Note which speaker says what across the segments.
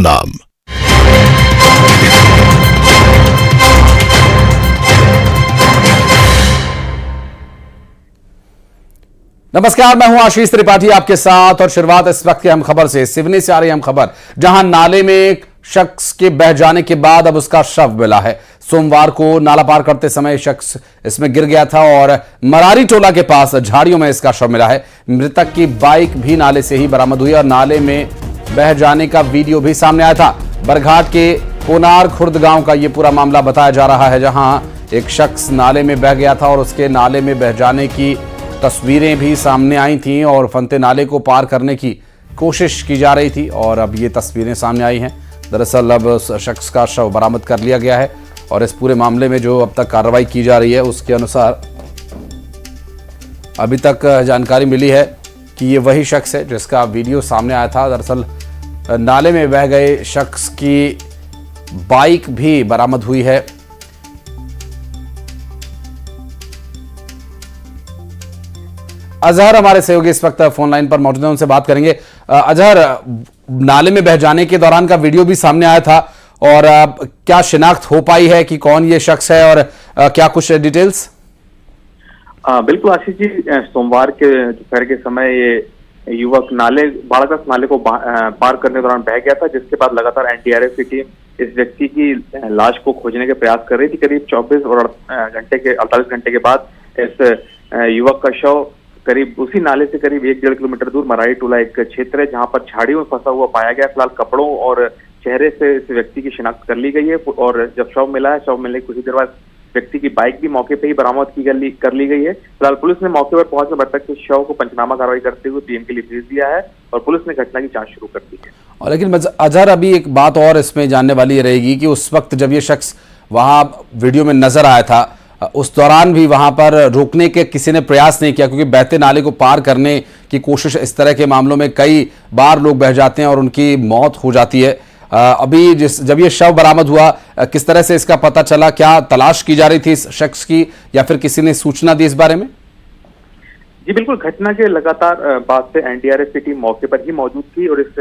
Speaker 1: नाम।
Speaker 2: नमस्कार, मैं हूं आशीष त्रिपाठी आपके साथ और शुरुआत इस वक्त की अहम खबर से। सिवनी से आ रही अहम खबर, जहां नाले में एक शख्स के बह जाने के बाद अब उसका शव मिला है। सोमवार को नाला पार करते समय शख्स इसमें गिर गया था और मरारी टोला के पास झाड़ियों में इसका शव मिला है। मृतक की बाइक भी नाले से ही बरामद हुई और नाले में बह जाने का वीडियो भी सामने आया था। बरघाट के कोनार खुर्द गांव का यह पूरा मामला बताया जा रहा है, जहां एक शख्स नाले में बह गया था और उसके नाले में बह जाने की तस्वीरें भी सामने आई थीं और फंते नाले को पार करने की कोशिश की जा रही थी और अब ये तस्वीरें सामने आई हैं। दरअसल अब उस शख्स का शव बरामद कर लिया गया है और इस पूरे मामले में जो अब तक कार्रवाई की जा रही है उसके अनुसार अभी तक जानकारी मिली है कि ये वही शख्स है जिसका वीडियो सामने आया था। दरअसल नाले में बह गए शख्स की बाइक भी बरामद हुई है। अजहर हमारे सहयोगी इस वक्त फोन लाइन पर मौजूद हैं, उनसे बात करेंगे। अजहर, नाले में बह जाने के दौरान का वीडियो भी सामने आया था और क्या शिनाख्त हो पाई है कि कौन ये शख्स है और क्या कुछ डिटेल्स?
Speaker 3: बिल्कुल आशीष जी, सोमवार के दोपहर के समय ये युवक बाड़ागस नाले को पार करने के दौरान बह गया था, जिसके बाद लगातार एनडीआरएफ की टीम इस व्यक्ति की लाश को खोजने के प्रयास कर रही थी। करीब 48 घंटे के बाद इस युवक का शव करीब उसी नाले से करीब 1-1.5 किलोमीटर दूर मरारी टोला एक क्षेत्र है, जहां पर झाड़ियों में फंसा हुआ पाया गया। फिलहाल कपड़ों और चेहरे से इस व्यक्ति की शिनाख्त कर ली गई है और जब शव मिला है, शव मिलने के कुछ ही देर बाद व्यक्ति की बाइक भी मौके पे ही बरामद कर ली गई है। फिलहाल पुलिस ने मौके पर पहुंचकर मृतक के शव को पंचनामा कार्रवाई करते हुए पीएम के लिए भेज दिया है और पुलिस ने घटना की जांच शुरू कर दी है।
Speaker 2: और लेकिन अजहर, अभी एक बात और इसमें जानने वाली रहेगी कि उस वक्त जब ये शख्स वहां वीडियो में नजर आया था, उस दौरान भी वहां पर रोकने के किसी ने प्रयास नहीं किया, क्योंकि बहते नाले को पार करने की कोशिश इस तरह के मामलों में कई बार लोग बह जाते हैं और उनकी मौत हो जाती है। अभी जब ये शव बरामद हुआ, किस तरह से इसका पता चला? क्या तलाश की जा रही थी इस शख्स की या फिर किसी ने सूचना दी इस बारे में?
Speaker 3: जी बिल्कुल, घटना के लगातार बाद से एनडीआरएफ की टीम मौके पर ही मौजूद थी और इस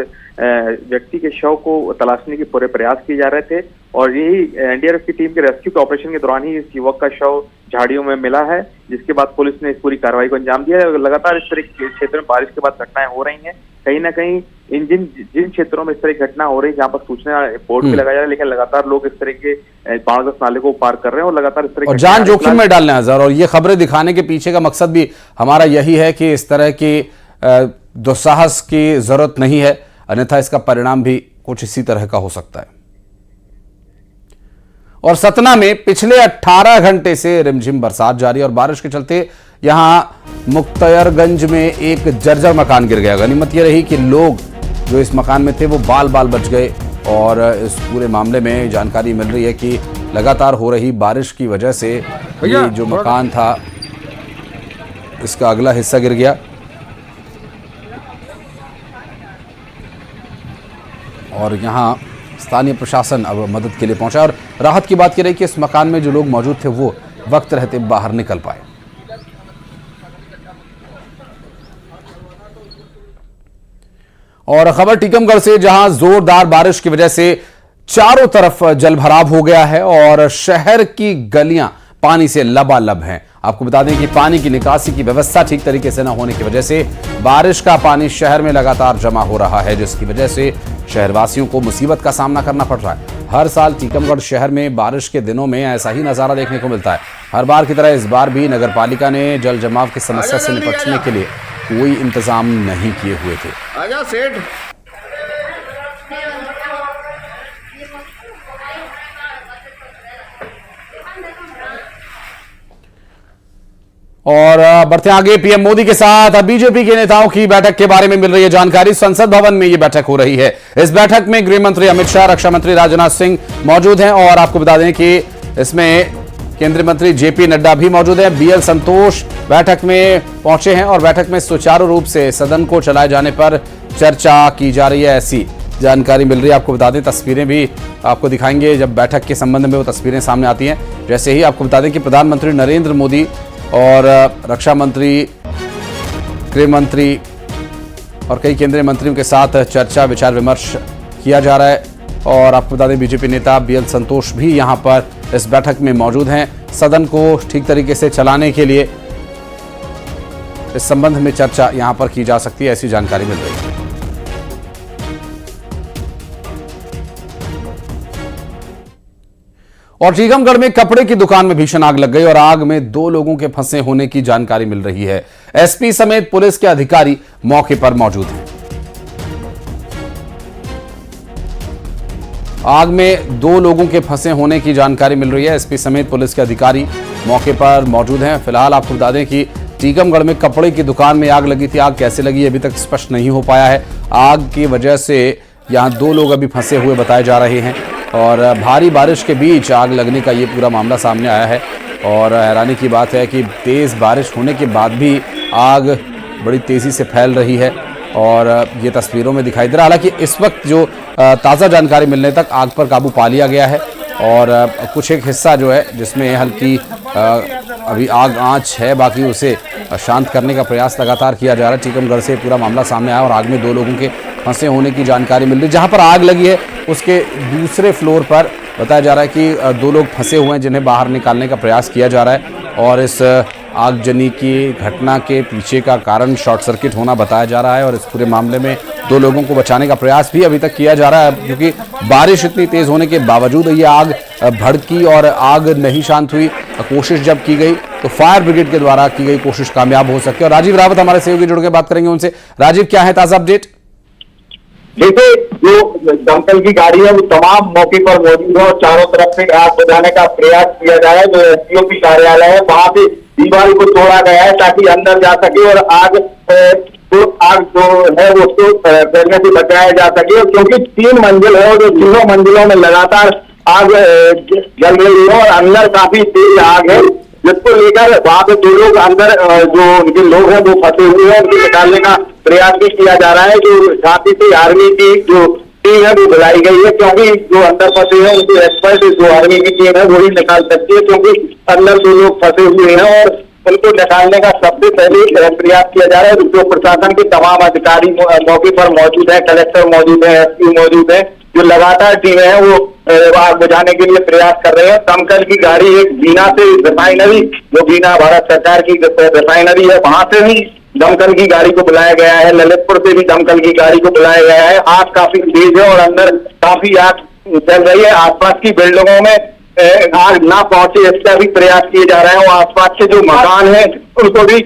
Speaker 3: व्यक्ति के शव को तलाशने के पूरे प्रयास किए जा रहे थे और यही एनडीआरएफ की टीम के रेस्क्यू के ऑपरेशन के दौरान ही इस युवक का शव झाड़ियों में मिला है, जिसके बाद पुलिस ने इस पूरी कार्रवाई को अंजाम दिया है। लगातार इस तरह के क्षेत्र में बारिश के बाद घटनाएं हो रही हैं, कहीं ना कहीं जिन क्षेत्रों में इस तरह की घटना हो रही है जहाँ पर सूचना बोर्ड भी लगाया जा रहा है, लेकिन लगातार लोग इस तरह के बाड़ागस नाले को पार कर रहे हैं और लगातार इस तरह
Speaker 2: और जान जोखिम में डालने हैं। और ये खबरें दिखाने के पीछे का मकसद भी हमारा यही है कि इस तरह की दुस्साहस की जरूरत नहीं है, अन्यथा इसका परिणाम भी कुछ इसी तरह का हो सकता है। और सतना में पिछले 18 घंटे से रिमझिम बरसात जारी और बारिश के चलते यहां मुख्तयरगंज में एक जर्जर मकान गिर गया। गनीमत यह रही कि लोग जो इस मकान में थे वो बाल बाल बच गए और इस पूरे मामले में जानकारी मिल रही है कि लगातार हो रही बारिश की वजह से ये जो मकान था इसका अगला हिस्सा गिर गया और यहां स्थानीय प्रशासन अब मदद के लिए पहुंचा और राहत की बात की रही कि इस मकान में जो लोग मौजूद थे वो वक्त रहते बाहर निकल पाए। और खबर टीकमगढ़ से, जहां जोरदार बारिश की वजह से चारों तरफ जलभराव हो गया है और शहर की गलियां पानी से लबालब हैं। आपको बता दें कि पानी की निकासी की व्यवस्था ठीक तरीके से न होने की वजह से बारिश का पानी शहर में लगातार जमा हो रहा है, जिसकी वजह से शहरवासियों को मुसीबत का सामना करना पड़ रहा है। हर साल टीकमगढ़ शहर में बारिश के दिनों में ऐसा ही नजारा देखने को मिलता है। हर बार की तरह इस बार भी नगर पालिका ने जल जमाव की समस्या से निपटने के लिए कोई इंतजाम नहीं किए हुए थे।
Speaker 4: आजा सेठ।
Speaker 2: और बढ़ते आगे, पीएम मोदी के साथ बीजेपी के नेताओं की बैठक के बारे में मिल रही है जानकारी। संसद भवन में ये बैठक हो रही है। इस बैठक में गृह मंत्री अमित शाह, रक्षा मंत्री राजनाथ सिंह मौजूद हैं और आपको बता दें कि इसमें केंद्रीय मंत्री जेपी नड्डा भी मौजूद हैं। बीएल संतोष बैठक में पहुंचे हैं और बैठक में सुचारू रूप से सदन को चलाए जाने पर चर्चा की जा रही है, ऐसी जानकारी मिल रही है। आपको बता दें, तस्वीरें भी आपको दिखाएंगे जब बैठक के संबंध में वो तस्वीरें सामने आती हैं। जैसे ही आपको बता दें कि प्रधानमंत्री नरेंद्र मोदी और रक्षा मंत्री, गृह मंत्री और कई केंद्रीय मंत्रियों के साथ चर्चा विचार विमर्श किया जा रहा है। और आपको बता दें बीजेपी नेता बीएल संतोष भी यहां पर इस बैठक में मौजूद हैं। सदन को ठीक तरीके से चलाने के लिए इस संबंध में चर्चा यहां पर की जा सकती है, ऐसी जानकारी मिल रही है। और टीकमगढ़ में कपड़े की दुकान में भीषण आग लग गई और आग में 2 लोगों के फंसे होने की जानकारी मिल रही है। एसपी समेत पुलिस के अधिकारी मौके पर मौजूद हैं। आग में 2 लोगों के फंसे होने की जानकारी मिल रही है। एसपी समेत पुलिस के अधिकारी मौके पर मौजूद हैं। फिलहाल आपको बता दें कि टीकमगढ़ में कपड़े की दुकान में आग लगी थी। आग कैसे लगी अभी तक स्पष्ट नहीं हो पाया है। आग की वजह से यहां 2 लोग अभी फंसे हुए बताए जा रहे हैं और भारी बारिश के बीच आग लगने का ये पूरा मामला सामने आया है। और हैरानी की बात है कि तेज बारिश होने के बाद भी आग बड़ी तेजी से फैल रही है और ये तस्वीरों में दिखाई दे रहा है। हालांकि इस वक्त जो ताज़ा जानकारी मिलने तक आग पर काबू पा लिया गया है और कुछ एक हिस्सा जो है जिसमें हल्की अभी आंच है, बाकी उसे शांत करने का प्रयास लगातार किया जा रहा है। टीकमगढ़ से पूरा मामला सामने आया और आग में 2 लोगों के फंसे होने की जानकारी मिल रही है। जहां पर आग लगी है उसके दूसरे फ्लोर पर बताया जा रहा है कि 2 लोग फंसे हुए हैं जिन्हें बाहर निकालने का प्रयास किया जा रहा है। और इस आगजनी की घटना के पीछे का कारण शॉर्ट सर्किट होना बताया जा रहा है और इस पूरे मामले में 2 लोगों को बचाने का प्रयास भी अभी तक किया जा रहा है, क्योंकि बारिश इतनी तेज होने के बावजूद ये आग भड़की और आग नहीं शांत हुई। कोशिश जब की गई तो फायर ब्रिगेड के द्वारा की गई कोशिश कामयाब हो सके। और राजीव रावत हमारे सहयोगी जुड़ के बात करेंगे उनसे। राजीव, क्या है ताजा अपडेट?
Speaker 1: देखिए, जो दमकल की गाड़ी है वो तमाम मौके पर मौजूद है और चारों तरफ से आग बुझाने का प्रयास किया जा रहा है। जो एसडीओपी कार्यालय है वहां से दीवार को तोड़ा गया है ताकि अंदर जा सके और आग जो है वो उसको फैलने से बचाया जा सके। और क्योंकि 3 मंजिल है और जो तीनों मंजिलों में लगातार आग जल रही है और अंदर काफी तेज आग है, जिसको लेकर वहां पे 2 लोग अंदर जो उनके लोग हैं वो फंसे हुए हैं, उनको निकालने का प्रयास भी किया जा रहा है। जो साथ ही से आर्मी की जो टीम है वो बुलाई गई है, क्योंकि जो अंदर फंसे हैं उनको एक्सपर्ट जो आर्मी की टीम है वो ही निकाल सकती है, क्योंकि अंदर 2 लोग फंसे हुए हैं और उनको निकालने का सबसे पहले प्रयास किया जा रहा है। जो प्रशासन के तमाम अधिकारी मौके पर मौजूद है, कलेक्टर मौजूद है, एसपी मौजूद है, जो लगातार टीमें हैं वो आग बुझाने के लिए प्रयास कर रहे हैं। दमकल की गाड़ी एक बीना से रिफाइनरी, जो बीना भारत सरकार की रिफाइनरी है, वहां से भी दमकल की गाड़ी को बुलाया गया है। ललितपुर से भी दमकल की गाड़ी को बुलाया गया है। आग काफी तेज है और अंदर काफी आग चल रही है। आसपास की बिल्डिंगों में आग ना पहुंचे इसका भी प्रयास किए जा रहे हैं और आसपास के जो मकान हैं उनको भी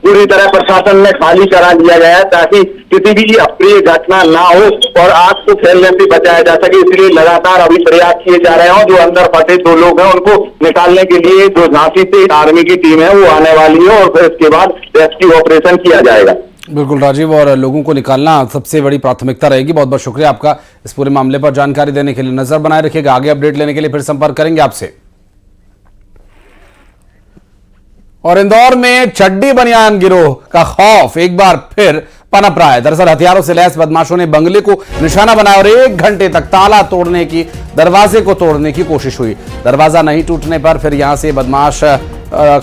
Speaker 1: पूरी तरह प्रशासन ने खाली करा दिया गया है ताकि किसी भी अप्रिय घटना ना हो और आग को फैलने से बचाया जा सके। इसलिए लगातार अभी प्रयास किए जा रहे हैं। जो अंदर फंसे 2 लोग हैं उनको निकालने के लिए जो झांसी से आर्मी की टीम है वो आने वाली है और फिर इसके बाद रेस्क्यू ऑपरेशन किया जाएगा।
Speaker 2: बिल्कुल राजीव, और लोगों को निकालना सबसे बड़ी प्राथमिकता रहेगी। बहुत बहुत शुक्रिया आपका इस पूरे मामले पर जानकारी देने के लिए। नजर बनाए रखिएगा, आगे अपडेट लेने के लिए फिर संपर्क करेंगे आपसे। और इंदौर में चड्डी बनियान गिरोह का खौफ एक बार फिर पनप रहा है। दरअसल हथियारों से लैस बदमाशों ने बंगले को निशाना बनाया और 1 घंटे तक ताला तोड़ने की, दरवाजे को तोड़ने की कोशिश हुई। दरवाजा नहीं टूटने पर फिर यहां से बदमाश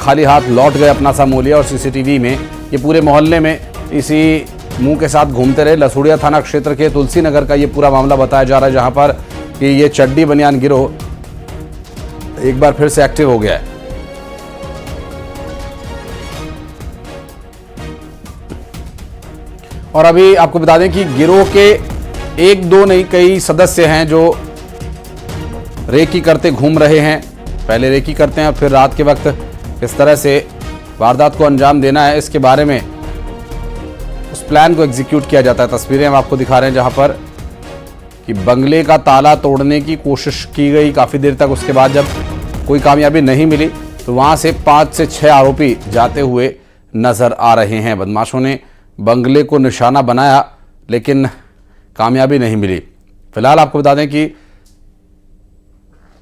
Speaker 2: खाली हाथ लौट गए, अपना सामान लिया और सीसीटीवी में ये पूरे मोहल्ले में इसी मुंह के साथ घूमते रहे। लसूड़िया थाना क्षेत्र के तुलसी नगर का ये पूरा मामला बताया जा रहा है, जहां पर कि ये चड्डी बनियान गिरोह एक बार फिर से एक्टिव हो गया है। और अभी आपको बता दें कि गिरोह के 1-2 नहीं कई सदस्य हैं जो रेकी करते घूम रहे हैं। पहले रेकी करते हैं और फिर रात के वक्त किस तरह से वारदात को अंजाम देना है इसके बारे में उस प्लान को एग्जीक्यूट किया जाता है। तस्वीरें हम आपको दिखा रहे हैं जहां पर कि बंगले का ताला तोड़ने की कोशिश की गई काफ़ी देर तक। उसके बाद जब कोई कामयाबी नहीं मिली तो वहां से 5 से 6 आरोपी जाते हुए नजर आ रहे हैं। बदमाशों ने बंगले को निशाना बनाया लेकिन कामयाबी नहीं मिली। फिलहाल आपको बता दें कि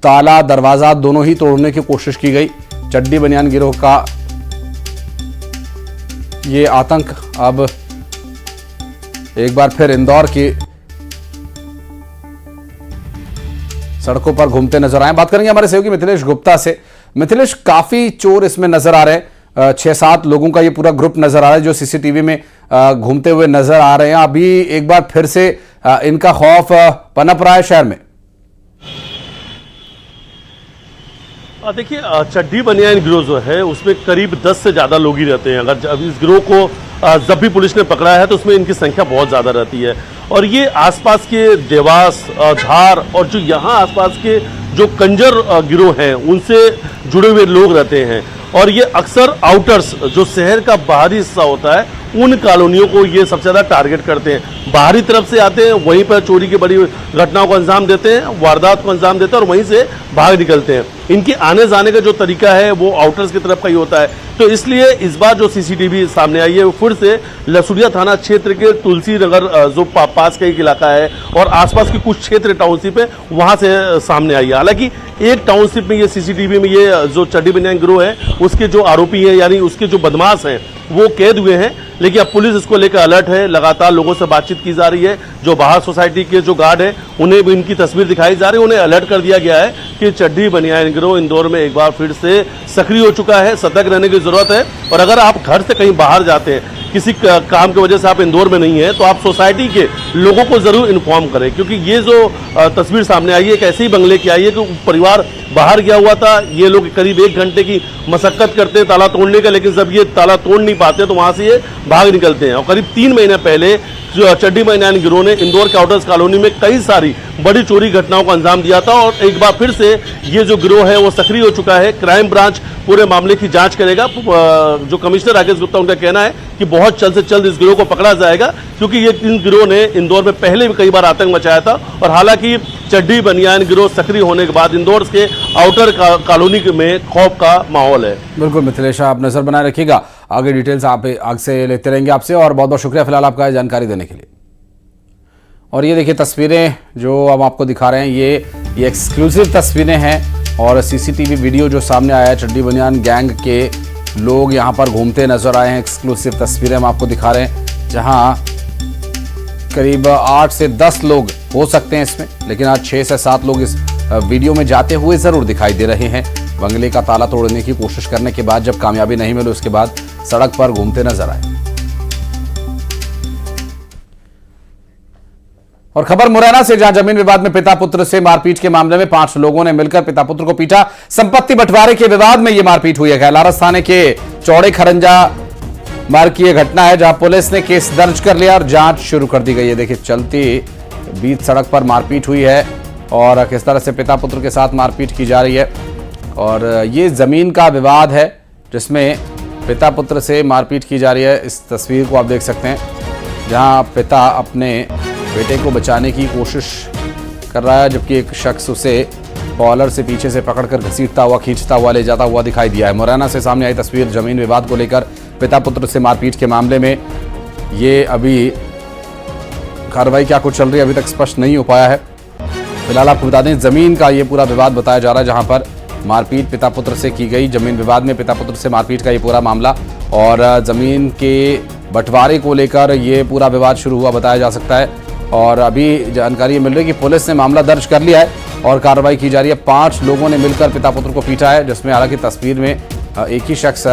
Speaker 2: ताला दरवाजा दोनों ही तोड़ने की कोशिश की गई। चड्डी बनियान गिरोह का ये आतंक अब एक बार फिर इंदौर की सड़कों पर घूमते नजर आए। बात करेंगे हमारे सहयोगी मिथिलेश गुप्ता से। मिथिलेश, काफी चोर इसमें नजर आ रहे हैं। 6-7 लोगों का ये पूरा ग्रुप नजर आ रहा है जो सीसीटीवी में घूमते हुए नजर आ रहे हैं। अभी एक बार फिर से इनका खौफ पनप रहा है शहर में।
Speaker 4: देखिए, चड्डी बनियान गिरोह जो है उसमें करीब 10 से ज़्यादा लोग ही रहते हैं। अगर इस गिरोह को जब भी पुलिस ने पकड़ा है तो उसमें इनकी संख्या बहुत ज़्यादा रहती है। और ये आसपास के देवास, धार और जो यहाँ आसपास के जो कंजर गिरोह हैं उनसे जुड़े हुए लोग रहते हैं। और ये अक्सर आउटर्स, जो शहर का बाहरी हिस्सा होता है, उन कॉलोनियों को ये सबसे ज़्यादा टारगेट करते हैं। बाहरी तरफ से आते हैं, वहीं पर चोरी की बड़ी घटनाओं को अंजाम देते हैं, वारदात को अंजाम देते हैं और वहीं से भाग निकलते हैं। इनकी आने जाने का जो तरीका है वो आउटर्स की तरफ का ही होता है। तो इसलिए इस बार जो सीसीटीवी सामने आई है वो फिर से लसुड़िया थाना क्षेत्र के तुलसी नगर जो पास का एक इलाका है और आसपास के कुछ क्षेत्र टाउनशिप है, वहाँ से सामने आई है। हालांकि एक टाउनशिप में ये सीसीटीवी में ये जो चड्डी बनियान गिरोह है उसके जो आरोपी हैं यानी उसके जो बदमाश हैं वो कैद हुए हैं। लेकिन अब पुलिस इसको लेकर अलर्ट है, लगातार लोगों से बातचीत की जा रही है। जो बाहर सोसाइटी के जो गार्ड हैं उन्हें भी इनकी तस्वीर दिखाई जा रही है, उन्हें अलर्ट कर दिया गया है कि चड्डी बनियान गिरोह इंदौर में एक बार फिर से सक्रिय हो चुका है। सतर्क रहने की जरूरत है। और अगर आप घर से कहीं बाहर जाते हैं, किसी काम की वजह से आप इंदौर में नहीं है, तो आप सोसाइटी के लोगों को जरूर इन्फॉर्म करें, क्योंकि ये जो तस्वीर सामने आई है एक ऐसे ही बंगले की आई है कि परिवार बाहर गया हुआ था। ये लोग करीब 1 घंटे की मशक्कत करते हैं ताला तोड़ने का, लेकिन जब ये ताला तोड़ नहीं पाते तो वहां से ये भाग निकलते हैं। और करीब 3 महीने पहले जो चड्डी बनियान गिरोह ने इंदौर के आउटर्स कॉलोनी में कई सारी बड़ी चोरी घटनाओं को अंजाम दिया था। और एक बार फिर से ये जो गिरोह है वो सक्रिय हो चुका है। क्राइम ब्रांच पूरे मामले की जांच करेगा। जो कमिश्नर राकेश गुप्ता, उनका कहना है कि बहुत जल्द से जल्द इस गिरोह को पकड़ा जाएगा, क्योंकि ये इन गिरोह ने इंदौर में पहले भी कई बार आतंक मचाया था। और हालांकि चड्डी बनियान गिरोह सक्रिय होने के बाद इंदौर के आउटर कॉलोनी में खौफ का माहौल है।
Speaker 2: बिल्कुल मिथिलेश, आप नजर बनाए रखिएगा, आगे डिटेल्स आप आगे से लेते रहेंगे आपसे। और बहुत बहुत शुक्रिया फिलहाल आपका जानकारी देने के लिए। और ये देखिए तस्वीरें जो हम आपको दिखा रहे हैं, ये एक्सक्लूसिव तस्वीरें हैं और सीसीटीवी वीडियो जो सामने आया है। चड्डी बनियान गैंग के लोग यहाँ पर घूमते नजर आए हैं। एक्सक्लूसिव तस्वीरें हम आपको दिखा रहे हैं, जहाँ करीब 8 से 10 लोग हो सकते हैं इसमें, लेकिन आज 6 से 7 लोग इस वीडियो में जाते हुए जरूर दिखाई दे रहे हैं। बंगले का ताला तोड़ने की कोशिश करने के बाद जब कामयाबी नहीं मिली, उसके बाद सड़क पर घूमते नजर आए। और खबर मुरैना से, जहां जमीन विवाद में पिता पुत्र से मारपीट के मामले में 5 लोगों ने मिलकर पिता पुत्र को पीटा। संपत्ति बंटवारे के विवाद में यह मारपीट हुई है। लारस थाने के चौड़े खरंजा मार्ग की यह घटना है, जहां पुलिस ने केस दर्ज कर लिया और जांच शुरू कर दी गई है। देखिए चलती बीच सड़क पर मारपीट हुई है और किस तरह से पिता पुत्र के साथ मारपीट की जा रही है। और ये जमीन का विवाद है जिसमें पिता पुत्र से मारपीट की जा रही है। इस तस्वीर को आप देख सकते हैं, जहां पिता अपने बेटे को बचाने की कोशिश कर रहा है, जबकि एक शख्स उसे कॉलर से पीछे से पकड़कर घसीटता हुआ, खींचता हुआ ले जाता हुआ दिखाई दिया है। मुरैना से सामने आई तस्वीर जमीन विवाद को लेकर पिता पुत्र से मारपीट के मामले में। ये अभी कार्रवाई क्या कुछ चल रही है अभी तक स्पष्ट नहीं हो पाया है। फिलहाल आपको बता दें, जमीन का ये पूरा विवाद बताया जा रहा है, जहां पर मारपीट पिता पुत्र से की गई। जमीन विवाद में पिता पुत्र से मारपीट का ये पूरा मामला और जमीन के बंटवारे को लेकर ये पूरा विवाद शुरू हुआ बताया जा सकता है। और अभी जानकारी मिल रही है कि पुलिस ने मामला दर्ज कर लिया है और कार्रवाई की जा रही है। 5 लोगों ने मिलकर पिता पुत्र को पीटा है, जिसमें हालांकि तस्वीर में एक ही शख्स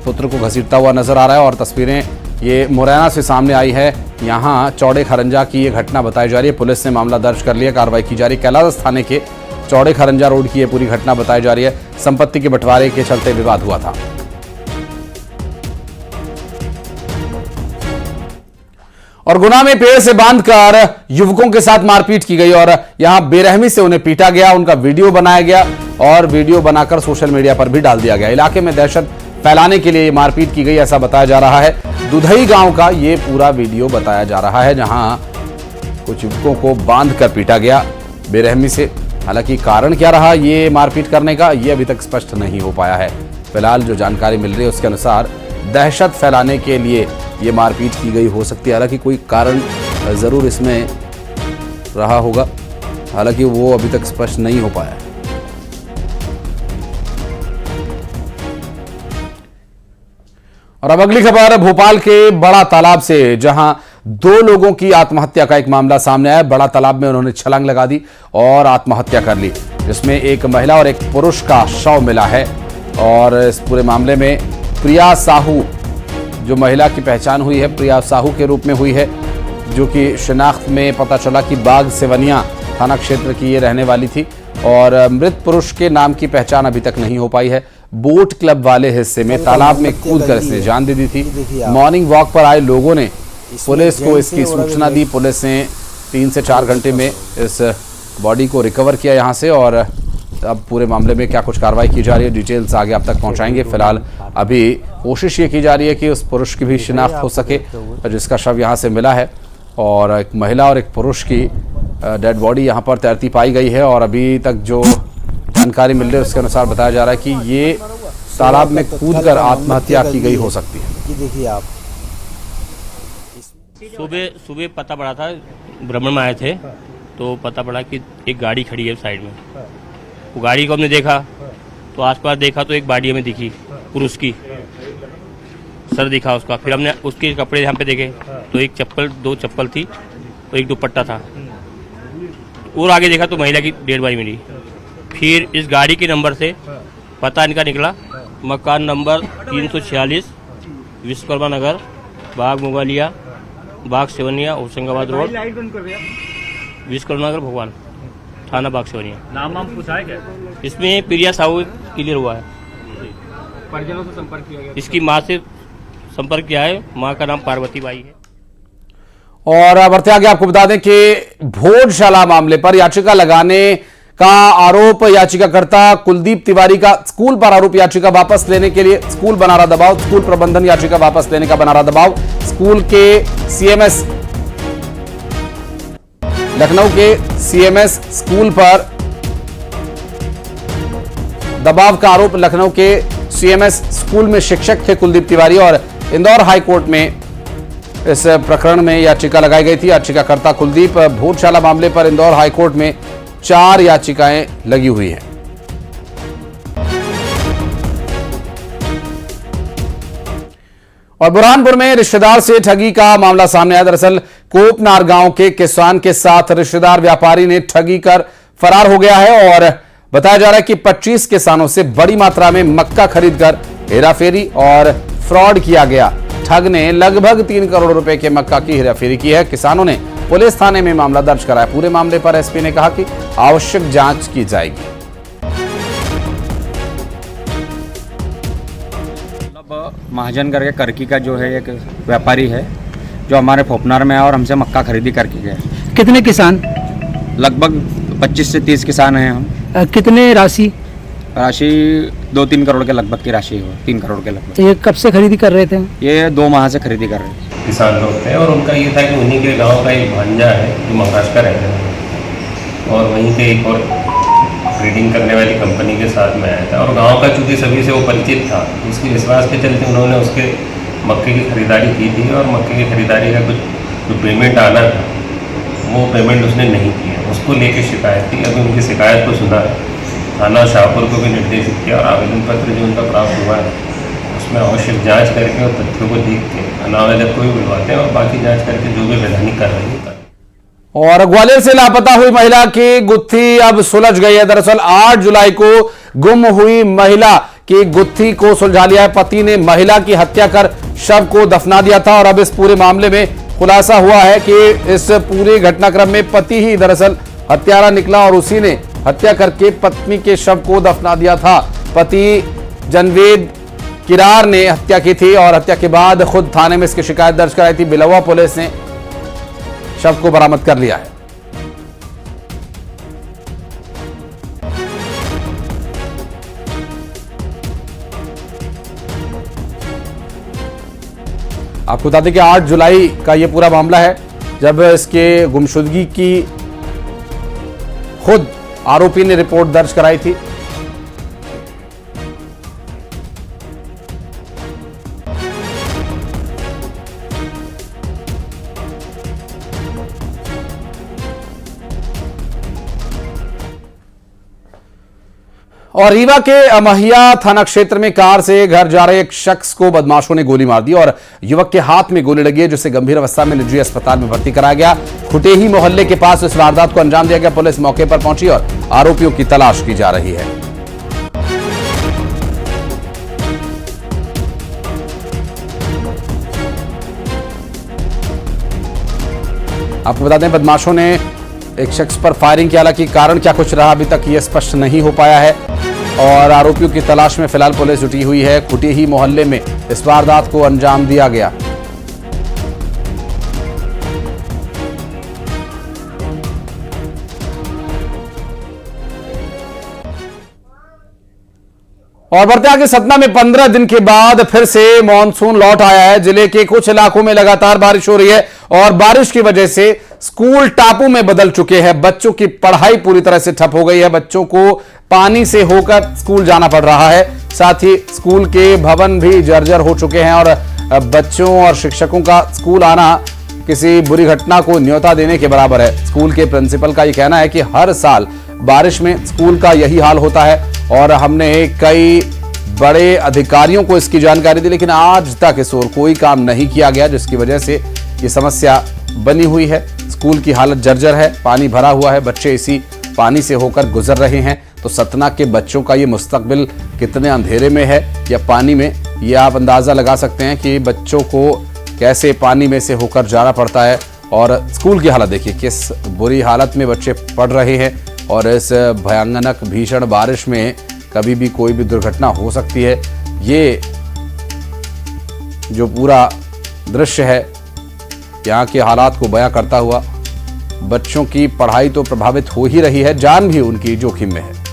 Speaker 2: पुत्र को घसीटता हुआ नजर आ रहा है। और तस्वीरें ये मुरैना से सामने आई है, यहाँ चौड़े खरंजा की ये घटना बताई जा रही है। पुलिस ने मामला दर्ज कर लिया, कार्रवाई की जा रही है। कैलाश थाने के चौड़े खरंजा रोड की ये पूरी घटना बताई जा रही है। संपत्ति के बंटवारे के चलते विवाद हुआ था। और गुना में पेड़ से बांधकर युवकों के साथ मारपीट की गई और यहां बेरहमी से उन्हें पीटा गया। उनका वीडियो बनाया गया और वीडियो बनाकर सोशल मीडिया पर भी डाल दिया गया। इलाके में दहशत फैलाने के लिए मारपीट की गई ऐसा बताया जा रहा है। दुधई गांव का ये पूरा वीडियो बताया जा रहा है, जहां कुछ युवकों को बांधकर पीटा गया बेरहमी से। हालांकि कारण क्या रहा ये मारपीट करने का, ये अभी तक स्पष्ट नहीं हो पाया है। फिलहाल जो जानकारी मिल रही है उसके अनुसार दहशत फैलाने के लिए ये मारपीट की गई हो सकती है। हालांकि कोई कारण जरूर इसमें रहा होगा, हालांकि वो अभी तक स्पष्ट नहीं हो पाया है। और अब अगली खबर भोपाल के बड़ा तालाब से, जहां 2 लोगों की आत्महत्या का एक मामला सामने आया। बड़ा तालाब में उन्होंने छलांग लगा दी और आत्महत्या कर ली, जिसमें एक महिला और एक पुरुष का शव मिला है। और इस पूरे मामले में प्रिया साहू, जो महिला की पहचान हुई है प्रिया साहू के रूप में हुई है, जो कि शिनाख्त में पता चला कि बाग सेवनिया थाना क्षेत्र की ये रहने वाली थी। और मृत पुरुष के नाम की पहचान अभी तक नहीं हो पाई है। बोट क्लब वाले हिस्से में तालाब में कूदकर इसने जान दे दी थी। मॉर्निंग वॉक पर आए लोगों ने पुलिस को इसकी सूचना दी। पुलिस ने 3 से 4 घंटे में इस बॉडी को रिकवर किया यहाँ से, और अब पूरे मामले में क्या कुछ कार्रवाई की जा रही है, डिटेल्स आगे आप तक पहुंचाएंगे। फिलहाल अभी कोशिश ये की जा रही है कि उस पुरुष की भी शिनाख्त हो सके जिसका शव यहाँ से मिला है, और एक महिला और एक पुरुष की डेड बॉडी यहाँ पर तैरती पाई गई है। और अभी तक जो जानकारी मिल रही है उसके अनुसार बताया जा रहा है कि ये तालाब में कूदकर आत्महत्या की गई हो सकती है।
Speaker 5: देखिए आप
Speaker 6: सुबह पता पड़ा था, भ्रमण में आए थे तो पता पड़ा कि एक गाड़ी खड़ी है साइड में। वो गाड़ी को हमने देखा तो आसपास देखा तो एक बॉडी हमें दिखी पुरुष की, सर दिखा उसका। फिर हमने उसके कपड़े यहाँ पे देखे तो एक चप्पल, 2 चप्पल थी और एक दुपट्टा था। और आगे देखा तो महिला की डेड बॉडी मिली। फिर इस गाड़ी के नंबर से पता इनका निकला, मकान नंबर 346 विश्वकर्मा नगर, बाग मुगालिया, बाग सेवनिया, होशंगाबाद रोड, विश्वकर्मा नगर, भगवान, थाना बाग सेवनिया।
Speaker 7: नाम पूछा है क्या?
Speaker 6: इसमें प्रिया साहू क्लियर हुआ है।
Speaker 7: परिजनों से संपर्क किया गया?
Speaker 6: इसकी माँ से संपर्क किया है, माँ का नाम पार्वती बाई है।
Speaker 2: और बढ़ते आगे आपको बता दें कि भोजशाला मामले पर याचिका लगाने का आरोप याचिकाकर्ता कुलदीप तिवारी का स्कूल पर आरोप याचिका वापस लेने के लिए स्कूल बना रहा दबाव, स्कूल प्रबंधन याचिका वापस लेने का बना रहा दबाव। स्कूल के सीएमएस, लखनऊ के सीएमएस स्कूल पर दबाव का आरोप। लखनऊ के सीएमएस स्कूल में शिक्षक थे कुलदीप तिवारी, और इंदौर हाईकोर्ट में इस प्रकरण में याचिका लगाई गई थी। याचिकाकर्ता कुलदीप, भोजशाला मामले पर इंदौर हाईकोर्ट में 4 याचिकाएं लगी हुई हैं। और बुरहानपुर में रिश्तेदार से ठगी का मामला सामने आया। दरअसल कोपनार गांव के किसान के साथ रिश्तेदार व्यापारी ने ठगी कर फरार हो गया है, और बताया जा रहा है कि 25 किसानों से बड़ी मात्रा में मक्का खरीदकर हेराफेरी और फ्रॉड किया गया। ठग ने लगभग 3 करोड़ रुपए के मक्का की हेराफेरी की है। किसानों ने पुलिस थाने में मामला दर्ज कराया। पूरे मामले पर एसपी ने कहा कि आवश्यक जांच की जाएगी।
Speaker 5: महाजन करके करकी का जो है एक व्यापारी है जो हमारे फोपनार में है और हमसे मक्का खरीदी करके गया।
Speaker 8: कितने किसान?
Speaker 5: लगभग 25 से 30 किसान हैं हम।
Speaker 8: कितने राशि?
Speaker 5: राशि 2-3 करोड़ के लगभग की राशि हो, 3 करोड़ के लगभग।
Speaker 8: ये कब से खरीदी कर रहे थे?
Speaker 5: ये 2 माह से खरीदी कर रहे थे।
Speaker 9: किसान लोग थे और उनका ये था कि उन्हीं के गांव का एक भांजा है जो महाराष्ट्र रहता है, और वहीं पे एक और ट्रेडिंग करने वाली कंपनी के साथ में आया था, और गांव का चूँकि सभी से वो परिचित था, उसके विश्वास के चलते उन्होंने उसके मक्के की खरीदारी की थी, और मक्के की खरीदारी का कुछ जो पेमेंट आना था वो पेमेंट उसने नहीं किया। उसको लेके शिकायत थी। अभी उनकी शिकायत को सुना है, थाना शाहपुर को भी निर्देशित किया, और आवेदन पत्र जो उनका प्राप्त हुआ है उसमें आवश्यक जांच करके और तथ्यों को देख के अनावश्यक को भी बुलवाते हैं और बाकी जांच करके जो भी वैधानिक कार्रवाई होता है।
Speaker 2: और ग्वालियर से लापता हुई महिला की गुत्थी अब सुलझ गई है। दरअसल 8 जुलाई को गुम हुई महिला की गुत्थी को सुलझा लिया है। पति ने महिला की हत्या कर शव को दफना दिया था, और अब इस पूरे मामले में खुलासा हुआ है कि इस पूरे घटनाक्रम में पति ही दरअसल हत्यारा निकला, और उसी ने हत्या करके पत्नी के शव को दफना दिया था। पति जनवेद किरार ने हत्या की थी, और हत्या के बाद खुद थाने में इसकी शिकायत दर्ज कराई थी। बिलवा पुलिस ने शव को बरामद कर लिया है। आपको बता दें कि 8 जुलाई का यह पूरा मामला है, जब इसके गुमशुदगी की खुद आरोपी ने रिपोर्ट दर्ज कराई थी। और रीवा के अमहिया थाना क्षेत्र में कार से घर जा रहे एक शख्स को बदमाशों ने गोली मार दी, और युवक के हाथ में गोली लगी है, जिसे गंभीर अवस्था में निजी अस्पताल में भर्ती कराया गया। खुटेही मोहल्ले के पास इस वारदात को अंजाम दिया गया। पुलिस मौके पर पहुंची और आरोपियों की तलाश की जा रही है। आपको बता दें बदमाशों ने एक शख्स पर फायरिंग की, हालांकि कारण क्या कुछ रहा अभी तक ये स्पष्ट नहीं हो पाया है और आरोपियों की तलाश में फिलहाल पुलिस जुटी हुई है। कुटेही मोहल्ले में इस वारदात को अंजाम दिया गया। और बढ़ते आगे, सतना में 15 दिन के बाद फिर से मॉनसून लौट आया है। जिले के कुछ इलाकों में लगातार बारिश हो रही है और बारिश की वजह से स्कूल टापू में बदल चुके हैं। बच्चों की पढ़ाई पूरी तरह से ठप हो गई है। बच्चों को पानी से होकर स्कूल जाना पड़ रहा है। साथ ही स्कूल के भवन भी जर्जर हो चुके हैं और बच्चों और शिक्षकों का स्कूल आना किसी बुरी घटना को न्योता देने के बराबर है। स्कूल के प्रिंसिपल का यह कहना है कि हर साल बारिश में स्कूल का यही हाल होता है और हमने कई बड़े अधिकारियों को इसकी जानकारी दी, लेकिन आज तक इस ओर कोई काम नहीं किया गया, जिसकी वजह से ये समस्या बनी हुई है। स्कूल की हालत जर्जर है, पानी भरा हुआ है, बच्चे इसी पानी से होकर गुजर रहे हैं। तो सतना के बच्चों का ये मुस्तकबिल कितने अंधेरे में है या पानी में, ये आप अंदाजा लगा सकते हैं कि बच्चों को कैसे पानी में से होकर जाना पड़ता है। और स्कूल की हालत देखिए, किस बुरी हालत में बच्चे पढ़ रहे हैं और इस भयानक भीषण बारिश में कभी भी कोई भी दुर्घटना हो सकती है। ये जो पूरा दृश्य है यहाँ के हालात को बयां करता हुआ, बच्चों की पढ़ाई तो प्रभावित हो ही रही है, जान भी उनकी जोखिम में है।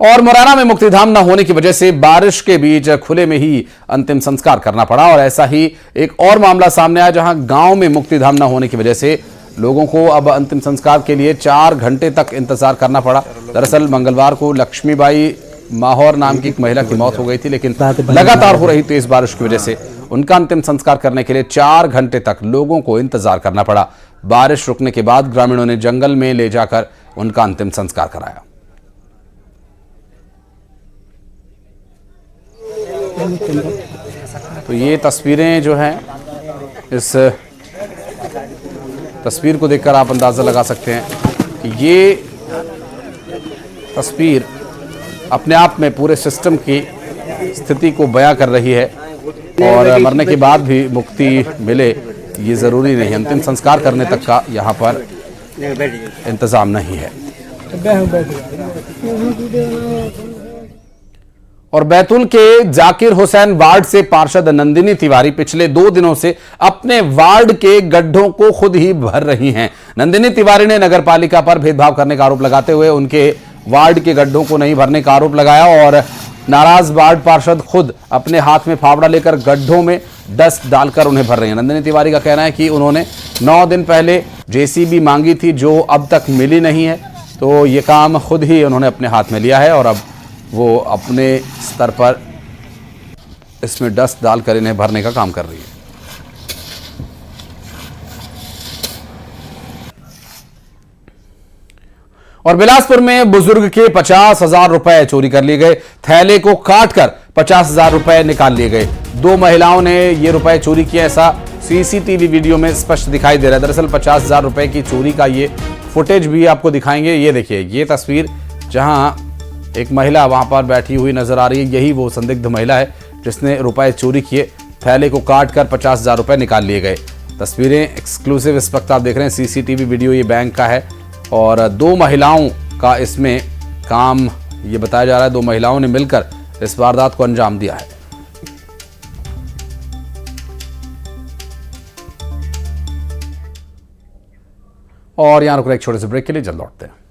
Speaker 2: और मुरैना में मुक्तिधाम न होने की वजह से बारिश के बीच खुले में ही अंतिम संस्कार करना पड़ा और ऐसा ही एक और मामला सामने आया जहां गांव में मुक्तिधाम न होने की वजह से लोगों को अब अंतिम संस्कार के लिए 4 घंटे तक इंतजार करना पड़ा। दरअसल मंगलवार को लक्ष्मीबाई माहौर नाम की एक महिला की मौत हो गई थी, लेकिन लगातार हो रही तेज बारिश की वजह से उनका अंतिम संस्कार करने के लिए 4 घंटे तक लोगों को इंतजार करना पड़ा। बारिश रुकने के बाद ग्रामीणों ने जंगल में ले जाकर उनका अंतिम संस्कार कराया। तो ये तस्वीरें जो हैं, इस तस्वीर को देखकर आप अंदाज़ा लगा सकते हैं कि ये तस्वीर अपने आप में पूरे सिस्टम की स्थिति को बयां कर रही है और मरने के बाद भी मुक्ति मिले ये ज़रूरी नहीं। अंतिम संस्कार करने तक का यहाँ पर इंतज़ाम नहीं है। और बैतूल के जाकिर हुसैन वार्ड से पार्षद नंदिनी तिवारी पिछले 2 दिनों से अपने वार्ड के गड्ढों को खुद ही भर रही हैं। नंदिनी तिवारी ने नगरपालिका पर भेदभाव करने का आरोप लगाते हुए उनके वार्ड के गड्ढों को नहीं भरने का आरोप लगाया और नाराज वार्ड पार्षद खुद अपने हाथ में फावड़ा लेकर गड्ढों में डस्ट डालकर उन्हें भर रही हैं। नंदिनी तिवारी का कहना है कि उन्होंने 9 दिन पहले जेसीबी मांगी थी जो अब तक मिली नहीं है, तो ये काम खुद ही उन्होंने अपने हाथ में लिया है और अब वो अपने स्तर पर इसमें डस्ट डालकर इन्हें भरने का काम कर रही है। और बिलासपुर में बुजुर्ग के 50,000 रुपए चोरी कर लिए गए। थैले को काटकर 50,000 रुपए निकाल लिए गए। 2 महिलाओं ने ये रुपए चोरी किए, ऐसा सीसीटीवी वीडियो में स्पष्ट दिखाई दे रहा है। दरअसल 50,000 रुपए की चोरी का ये फुटेज भी आपको दिखाएंगे। ये देखिए, ये तस्वीर जहां एक महिला वहां पर बैठी हुई नजर आ रही है, यही वो संदिग्ध महिला है जिसने रुपए चोरी किए। थैले को काटकर 50,000 रुपए निकाल लिए गए। तस्वीरें एक्सक्लूसिव इस वक्त आप देख रहे हैं, सीसीटीवी वीडियो ये बैंक का है और 2 महिलाओं का इसमें काम ये बताया जा रहा है। 2 महिलाओं ने मिलकर इस वारदात को अंजाम दिया है। और यहां रुक रहे एक छोटे से ब्रेक के लिए, जल्द लौटते हैं।